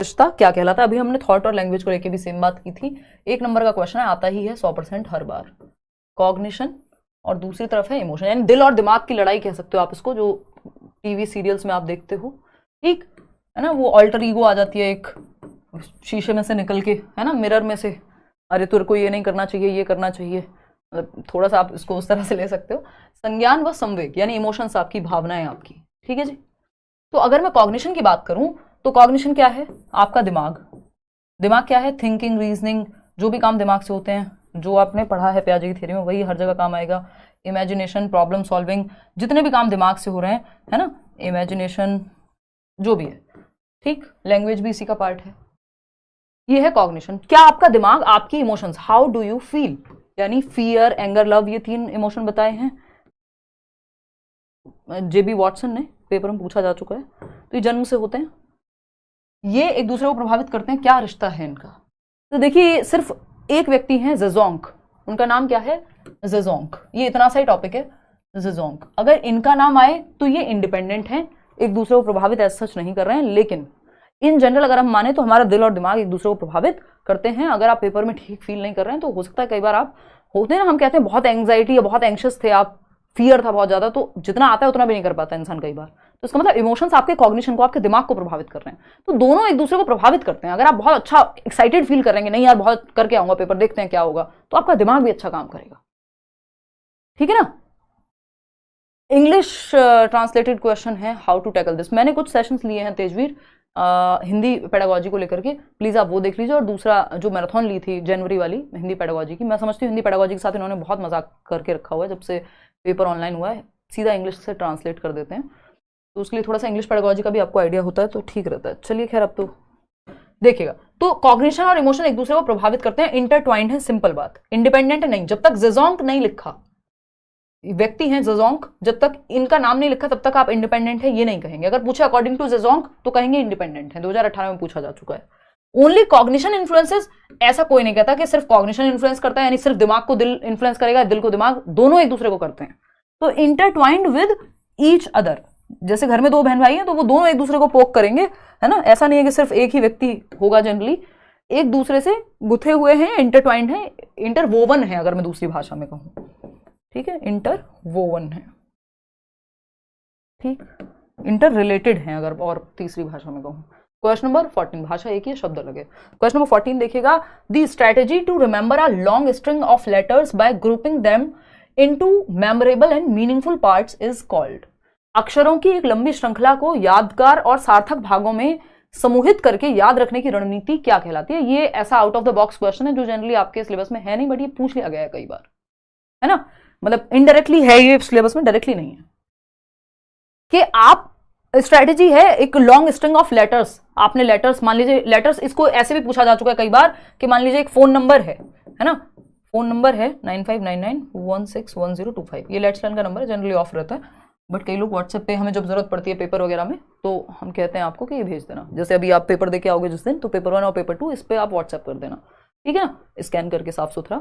रिश्ता क्या कहलाता है। अभी हमने थॉट और लैंग्वेज को लेकर भी सेम बात की थी। 1 नंबर का क्वेश्चन है, आता ही है 100% हर बार, कॉग्निशन और दूसरी तरफ है इमोशन, यानी दिल और दिमाग की लड़ाई कह सकते हो आप इसको, जो टीवी सीरियल्स में आप देखते हो, ठीक है ना। वो ऑल्टर ईगो आ जाती है एक शीशे में से निकल के, है ना, मिरर में से, अरे तेरे को ये नहीं करना चाहिए, ये करना चाहिए, मतलब थोड़ा सा आप इसको उस तरह से ले सकते हो। संज्ञान व संवेग यानी इमोशंस, आपकी भावनाएं आपकी, ठीक है जी। तो अगर मैं कॉग्निशन की बात करूं तो कॉग्निशन क्या है, आपका दिमाग। दिमाग क्या है, थिंकिंग, रीजनिंग, जो भी काम दिमाग से होते हैं, जो आपने पढ़ा है पियाजे की थ्योरी में वही हर जगह काम आएगा। इमेजिनेशन, प्रॉब्लम सॉल्विंग, जितने भी काम दिमाग से हो रहे हैं, है ना, इमेजिनेशन जो भी है, ठीक। लैंग्वेज भी इसी का पार्ट है। ये है कॉग्निशन। क्या आपका दिमाग आपकी emotions, how do you feel, यानी फियर, एंगर, लव, ये 3 इमोशन बताए हैं जेबी वॉटसन ने, पेपर में पूछा जा चुका है। तो ये जन्म से होते हैं, ये एक दूसरे को प्रभावित करते हैं। क्या रिश्ता है इनका, तो देखिए सिर्फ एक व्यक्ति हैं ज़ेज़ोंग, उनका नाम क्या है, ज़ेज़ोंग, ये इतना सा ही टॉपिक है ज़ेज़ोंग। अगर इनका नाम आए तो ये इंडिपेंडेंट हैं, एक दूसरे को प्रभावित ऐसा सच नहीं कर रहे हैं, लेकिन इन जनरल अगर हम माने तो हमारा दिल और दिमाग एक दूसरे को प्रभावित करते हैं। अगर आप पेपर में ठीक फील नहीं कर रहे हैं तो हो सकता है कई बार आप होते हैं ना, हम कहते हैं बहुत एंग्जाइटी या बहुत एंग्शियस थे आप, फियर था बहुत ज्यादा, तो जितना आता है उतना भी नहीं कर पाता इंसान कई बार। तो इसका मतलब इमोशंस आपके कॉग्निशन को, आपके दिमाग को प्रभावित कर रहे हैं। तो दोनों एक दूसरे को प्रभावित करते हैं। अगर आप बहुत अच्छा एक्साइटेड फील करेंगे, नहीं यार बहुत करके आऊंगा पेपर, देखते हैं क्या होगा, तो आपका दिमाग भी अच्छा काम करेगा, ठीक है ना। इंग्लिश ट्रांसलेटेड क्वेश्चन है, हाउ टू टैकल दिस। मैंने कुछ सेशंस लिए हैं तेजवीर हिंदी पेडागोजी को लेकर के, प्लीज आप वो देख लीजिए। और दूसरा जो मैराथन ली थी जनवरी वाली हिंदी पेडागोजी की, मैं समझती हूँ हिंदी पेडागोजी के साथ इन्होंने बहुत मजाक करके रखा हुआ है। जब से पेपर ऑनलाइन हुआ है सीधा इंग्लिश से ट्रांसलेट कर देते हैं, तो उसके लिए थोड़ा सा इंग्लिश पेडागोजी का भी आपको आइडिया होता है तो ठीक रहता है। चलिए खैर, अब तो देखिएगा, तो कॉग्निशन और इमोशन एक दूसरे को प्रभावित करते हैं, इंटरट्वाइंड है, सिंपल बात, इंडिपेंडेंट नहीं। जब तक ज़ेज़ोंग नहीं लिखा, व्यक्ति हैं ज़ेज़ोंग, जब तक इनका नाम नहीं लिखा तब तक आप इंडिपेंडेंट है ये नहीं कहेंगे। अगर पूछे अकॉर्डिंग टू ज़ेज़ोंग तो कहेंगे इंडिपेंडेंट है, 2018 में पूछा जा चुका है। ओनली कॉग्निशन इन्फ्लुएंसेस, ऐसा कोई नहीं कहता कि सिर्फ कॉग्निशन इन्फ्लुएंस करता है, यानी सिर्फ दिमाग को दिल इन्फ्लुएंस करेगा, दिल को दिमाग, दोनों एक दूसरे को करते हैं। तो इंटरट्वाइंड विद ईच अदर, जैसे घर में 2 बहन भाई हैं तो वो दोनों एक दूसरे को पोक करेंगे, है ना। ऐसा नहीं है कि सिर्फ एक ही व्यक्ति होगा, जनरली एक दूसरे से गुथे हुए हैं, इंटरट्वाइंड है, इंटरवोवन है, अगर मैं दूसरी भाषा में कहूं, ठीक है, इंटरवोवन है, ठीक, इंटर रिलेटेड है अगर और तीसरी भाषा में कहूं। क्वेश्चन नंबर 14, भाषा एक ही शब्द अलग है। क्वेश्चन नंबर 14 देखिएगा, the strategy to remember a long string of letters by grouping them into memorable and meaningful parts is called. अक्षरों की एक लंबी श्रृंखला को यादगार और सार्थक भागों में समूहित करके याद रखने की रणनीति क्या कहलाती है। ये ऐसा out of the box question है जो जनरली आपके सिलेबस में है नहीं, बट ये पूछ लिया गया है कई बार, है ना, मतलब इनडायरेक्टली है ये सिलेबस में, डायरेक्टली नहीं है। कि आप स्ट्रेटेजी है एक लॉन्ग स्ट्रिंग ऑफ लेटर्स, आपने लेटर्स, मान लीजिए लेटर्स, इसको ऐसे भी पूछा जा चुका है कई बार कि मान लीजिए एक फोन नंबर है ना, फोन नंबर है 9599161025, ये लेट्स लर्न का नंबर है, जनरली ऑफ रहता है, बट कई लोग व्हाट्सएप पे हमें जब जरूरत पड़ती है पेपर वगैरह में तो हम कहते हैं आपको कि ये भेज देना। जैसे अभी आप पेपर देके आओगे जिस दिन, तो पेपर 1 और पेपर 2 इस पे आप व्हाट्सएप कर देना, ठीक है ना, स्कैन करके साफ सुथरा।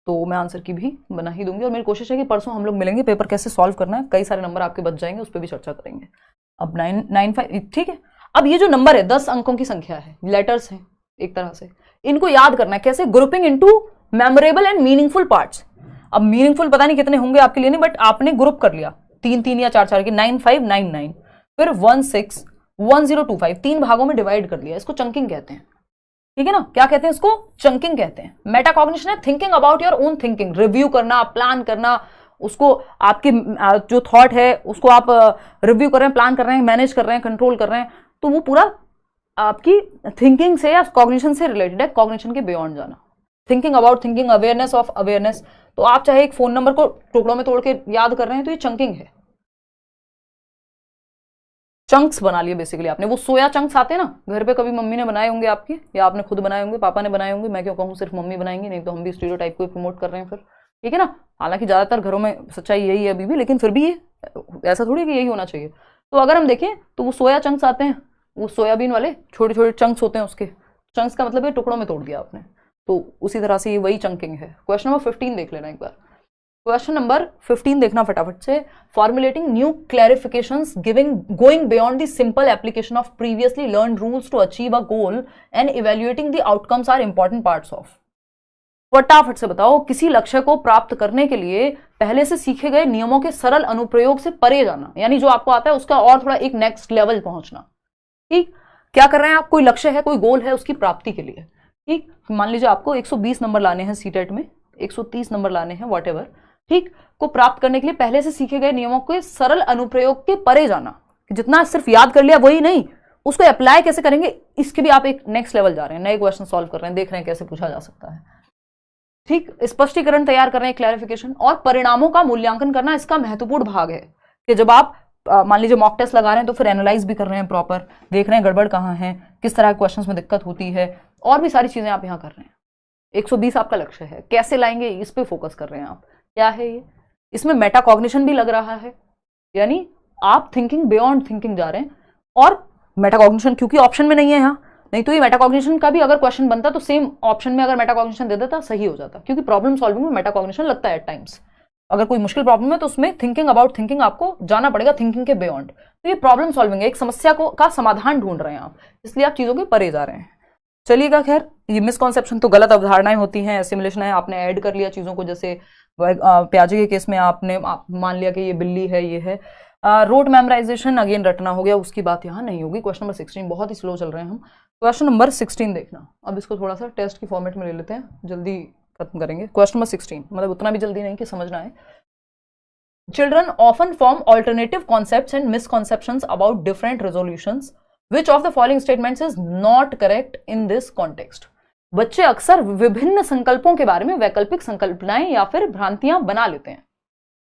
तो मैं आंसर की भी बना ही दूंगी, और मेरी कोशिश है कि परसों हम लोग मिलेंगे, पेपर कैसे सॉल्व करना है, कई सारे नंबर आपके बच जाएंगे, उस पर भी चर्चा करेंगे। अब 995, ठीक है। अब ये जो नंबर है 10 अंकों की संख्या है, लेटर्स हैं एक तरह से, इनको याद करना है कैसे, grouping into memorable and meaningful parts. अब मीनिंगफुल पता नहीं कितने होंगे आपके लिए नहीं, बट आपने ग्रुप कर लिया 3-3 या 4-4 के, 9599 फिर 161025, 3 भागों में डिवाइड कर लिया, इसको चंकिंग कहते हैं, ठीक है ना। क्या कहते हैं इसको, चंकिंग कहते हैं। मेटाकॉग्निशन है thinking about your own thinking, review करना, प्लान करना, उसको आपकी जो थॉट है उसको आप रिव्यू कर रहे हैं, प्लान कर रहे हैं, मैनेज कर रहे हैं, कंट्रोल कर रहे हैं, तो वो पूरा आपकी थिंकिंग से या कॉग्निशन से रिलेटेड है, कॉग्निशन के बियॉन्ड जाना, thinking about thinking, awareness of awareness. तो आप चाहे एक फोन नंबर को टुकड़ों में तोड़ के याद कर रहे हैं तो ये चंकिंग है, चंक्स बना लिए बेसिकली आपने। वो सोया चंक्स आते हैं ना, घर पे कभी मम्मी ने बनाए होंगे आपके, या आपने खुद बनाए होंगे, पापा ने बनाए होंगे, मैं क्यों कहूँ सिर्फ मम्मी बनाएंगी, नहीं तो हम भी स्टीरियोटाइप को प्रमोट कर रहे हैं फिर, ठीक है ना। हालांकि ज्यादातर घरों में सच्चाई यही है अभी भी, लेकिन फिर भी ये ऐसा थोड़ी कि यही होना चाहिए। तो अगर हम देखें तो वो सोया चंक्स आते हैं, वो सोयाबीन वाले छोटे छोटे चंक्स होते हैं, उसके चंक्स का मतलब ये टुकड़ों में तोड़ दिया आपने, तो उसी तरह से ये वही चंकिंग है। क्वेश्चन नंबर 15 देख लेना एक बार, क्वेश्चन नंबर 15 देखना फटाफट से। Formulating new clarifications going beyond the simple application of previously learn rules to achieve a goal and evaluating the outcomes are important parts of. फटाफट से बताओ, किसी लक्ष्य को प्राप्त करने के लिए पहले से सीखे गए नियमों के सरल अनुप्रयोग से परे जाना, यानी जो आपको आता है उसका और थोड़ा एक नेक्स्ट लेवल पहुंचना। ठीक, क्या कर रहे हैं आप? कोई लक्ष्य है, कोई गोल है, उसकी प्राप्ति के लिए। ठीक, मान लीजिए आपको 120 नंबर लाने हैं सीटेट में, 130 नंबर लाने हैं, व्हाटएवर, ठीक, को प्राप्त करने के लिए पहले से सीखे गए नियमों के सरल अनुप्रयोग के परे जाना। जितना सिर्फ याद कर लिया वही नहीं, उसको अप्लाई कैसे करेंगे, इसके भी आप एक नेक्स्ट लेवल जा रहे हैं, नए क्वेश्चन सॉल्व कर रहे हैं, देख रहे हैं कैसे पूछा जा सकता है। ठीक, स्पष्टीकरण तैयार कर रहे हैं, क्लैरिफिकेशन, और परिणामों का मूल्यांकन करना इसका महत्वपूर्ण भाग है कि जब आप मान लीजिए मॉक टेस्ट लगा रहे हैं तो फिर एनालाइज भी कर रहे हैं, प्रॉपर देख रहे हैं गड़बड़ कहाँ है, किस तरह के क्वेश्चंस में दिक्कत होती है, और भी सारी चीजें आप यहाँ कर रहे हैं। 120 आपका लक्ष्य है, कैसे लाएंगे इस पे फोकस कर रहे हैं आप। क्या है ये? इसमें मेटाकॉग्निशन भी लग रहा है, यानी आप थिंकिंग बियॉन्ड थिंकिंग जा रहे हैं। और मेटाकॉग्निशन क्योंकि ऑप्शन में नहीं है यहाँ, नहीं तो ये मेटाकॉग्निशन का भी अगर क्वेश्चन बनता तो सेम ऑप्शन में अगर मेटाकॉग्निशन दे देता सही हो जाता, क्योंकि प्रॉब्लम सॉल्विंग में मेटाकॉग्निशन लगता है एट टाइम्स। अगर कोई मुश्किल प्रॉब्लम है तो उसमें थिंकिंग अबाउट थिंकिंग आपको जाना पड़ेगा, थिंकिंग के बियॉन्ड। तो ये प्रॉब्लम सॉल्विंग है, एक समस्या का समाधान ढूंढ रहे हैं आप, इसलिए आप चीजों के परे जा रहे हैं। चलिएगा, खैर ये मिसकॉन्सेप्शन तो गलत अवधारणाएं होती हैं, एसिमुलेशन है, आपने ऐड कर लिया चीजों को, जैसे प्याजे के केस में आपने मान लिया कि ये बिल्ली है, ये है। रोड मेमोराइजेशन अगेन रटना हो गया, उसकी बात यहाँ नहीं होगी। क्वेश्चन नंबर 16, बहुत ही स्लो चल रहे हैं हम। क्वेश्चन नंबर 16 देखना, अब इसको थोड़ा सा टेस्ट की फॉर्मेट में ले लेते हैं, जल्दी खत्म करेंगे। क्वेश्चन नंबर 16, मतलब उतना भी जल्दी नहीं कि समझना है। Children often form alternative concepts and misconceptions about different resolutions. Which of the following statements is not correct in this context? बच्चे अक्सर विभिन्न संकल्पों के बारे में वैकल्पिक संकल्पनाएं या फिर भ्रांतियां बना लेते हैं।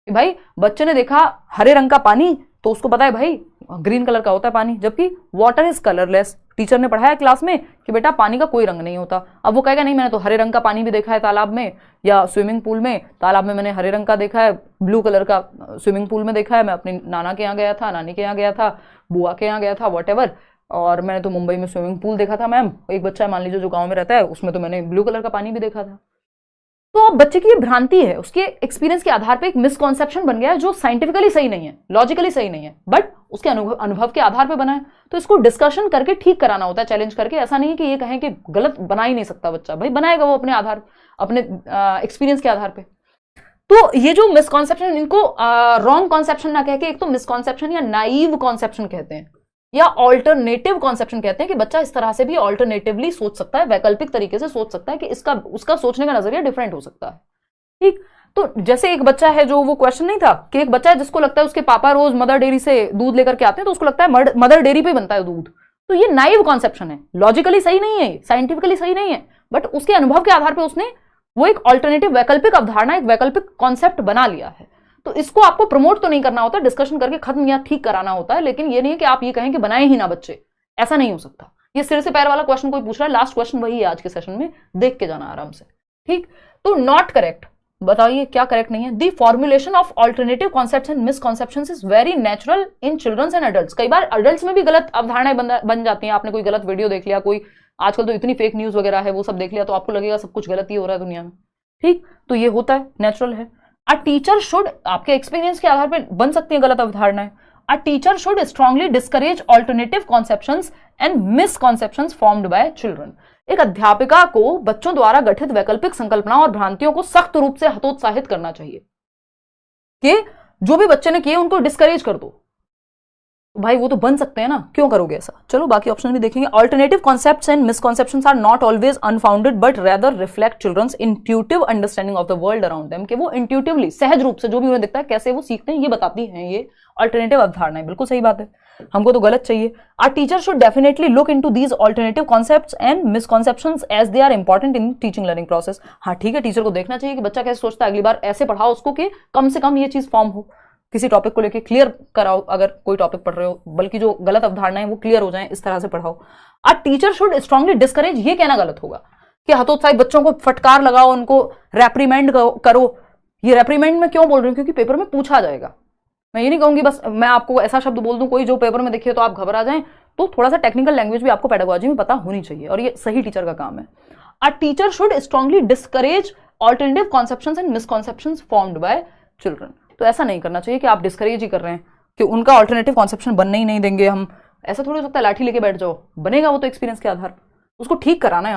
कि भाई बच्चे ने देखा हरे रंग का पानी तो उसको पता है भाई ग्रीन कलर का होता है पानी, जबकि वाटर इज कलरलेस। टीचर ने पढ़ाया क्लास में कि बेटा पानी का कोई रंग नहीं होता। अब वो कहेगा नहीं, मैंने तो हरे रंग का पानी भी देखा है तालाब में या स्विमिंग पूल में, तालाब में मैंने हरे रंग का देखा है, ब्लू कलर का स्विमिंग पूल में देखा है, मैं अपनी नाना के यहाँ गया था, नानी के यहाँ गया था, बुआ के यहाँ गया था, व्हाटएवर, और मैंने तो मुंबई में स्विमिंग पूल देखा था मैम। एक बच्चा मान लीजिए जो गाँव में रहता है, उसमें तो मैंने ब्लू कलर का पानी भी देखा था। तो अब बच्चे की ये भ्रांति है, उसके एक्सपीरियंस के आधार पे एक मिसकॉन्सेप्शन बन गया है जो साइंटिफिकली सही नहीं है, लॉजिकली सही नहीं है, बट उसके अनुभव के आधार पे बना है। तो इसको डिस्कशन करके ठीक कराना होता है, चैलेंज करके। ऐसा नहीं है कि ये कहें कि गलत बना ही नहीं सकता बच्चा, भाई बनाएगा वो अपने आधार, अपने एक्सपीरियंस के आधार पे। तो ये जो मिसकॉन्सेप्शन, इनको रॉन्ग कॉन्सेप्शन ना कह के एक तो मिसकॉन्सेप्शन या नाइव कॉन्सेप्शन कहते हैं, या ऑल्टरनेटिव कॉन्सेप्शन कहते हैं कि बच्चा इस तरह से भी ऑल्टरनेटिवली सोच सकता है, वैकल्पिक तरीके से सोच सकता है कि इसका उसका सोचने का नजरिया डिफरेंट हो सकता है। ठीक, तो जैसे एक बच्चा है, जो वो क्वेश्चन नहीं था कि एक बच्चा है जिसको लगता है उसके पापा रोज मदर डेयरी से दूध लेकर के आते हैं तो उसको लगता है मदर डेयरी पे बनता है दूध। तो ये नाइव कॉन्सेप्शन है, लॉजिकली सही नहीं है, साइंटिफिकली सही नहीं है, बट उसके अनुभव के आधार पर उसने वो एक ऑल्टरनेटिव वैकल्पिक अवधारणा, एक वैकल्पिक कॉन्सेप्ट बना लिया है। तो इसको आपको प्रमोट तो नहीं करना होता, डिस्कशन करके खत्म या ठीक कराना होता है, लेकिन ये नहीं है कि आप ये कहें कि बनाए ही ना बच्चे, ऐसा नहीं हो सकता। ये सिर से पैर वाला क्वेश्चन कोई पूछ रहा है, लास्ट क्वेश्चन वही है आज के सेशन में, देख के जाना आराम से। ठीक, तो नॉट करेक्ट, बताइए क्या करेक्ट नहीं है। The formulation of alternative concepts and misconceptions is very natural in childrens and adults. कई बार एडल्ट्स में भी गलत अवधारणाएं बन जाती हैं। आपने कोई गलत वीडियो देख लिया, कोई आजकल तो इतनी फेक न्यूज वगैरह है, वो सब देख लिया तो आपको लगेगा सब कुछ गलत ही हो रहा है दुनिया में। ठीक, तो ये होता है, नेचुरल है। अ टीचर शुड, आपके एक्सपीरियंस के आधार पर बन सकती है गलत अवधारणाएं। A teacher should strongly discourage alternative conceptions and misconceptions formed by children. एक अध्यापिका को बच्चों द्वारा गठित वैकल्पिक संकल्पनाओं और भ्रांतियों को सख्त रूप से हतोत्साहित करना चाहिए कि जो भी बच्चे ने किए उनको डिस्करेज कर दो। भाई वो तो बन सकते हैं ना, क्यों करोगे ऐसा। चलो बाकी ऑप्शन भी देखेंगे। Alternative concepts and misconceptions are not always unfounded but rather reflect children's intuitive understanding of the world around them, कि वो इंट्यूटिवली, सहज रूप से जो भी उन्हें दिखता है कैसे वो सीखते हैं, ये बताती हैं ये ऑल्टरनेटिव अवधारणाएं। बिल्कुल सही बात है, हमको तो गलत चाहिए। A teacher should definitely look into these alternative concepts and misconceptions as they are important in teaching learning process. हाँ ठीक है, टीचर को देखना चाहिए कि बच्चा कैसे सोचता है, अगली बार ऐसे पढ़ाओ उसको कि कम से कम ये चीज फॉर्म हो, किसी टॉपिक को लेके क्लियर कराओ, अगर कोई टॉपिक पढ़ रहे हो, बल्कि जो गलत अवधारणाएं वो क्लियर हो जाएं, इस तरह से पढ़ाओ। आ टीचर शुड स्ट्रांगली डिस्करेज, ये कहना गलत होगा कि हतोत्साहित बच्चों को फटकार लगाओ, उनको रेप्रीमेंड करो। ये रेप्रीमेंड में क्यों बोल रही हूँ, क्योंकि पेपर में पूछा जाएगा। मैं ये नहीं कहूंगी बस मैं आपको ऐसा शब्द बोल दूं कोई जो पेपर में दिखे तो आप घबरा जाएं, तो थोड़ा सा टेक्निकल लैंग्वेज भी आपको पेडागोजी में पता होनी चाहिए, और ये सही टीचर का काम है। A teacher should strongly discourage alternative conceptions and misconceptions formed by children. तो ऐसा नहीं करना चाहिए कि आप डिस्करेज ही कर रहे हैं कि उनका ऑल्टरनेटिव कॉन्सेप्शन बनने ही नहीं देंगे हम। ऐसा थोड़ी हो सकता है लाठी लेके बैठ जाओ, बनेगा वो तो एक्सपीरियंस के आधार, उसको ठीक कराना है।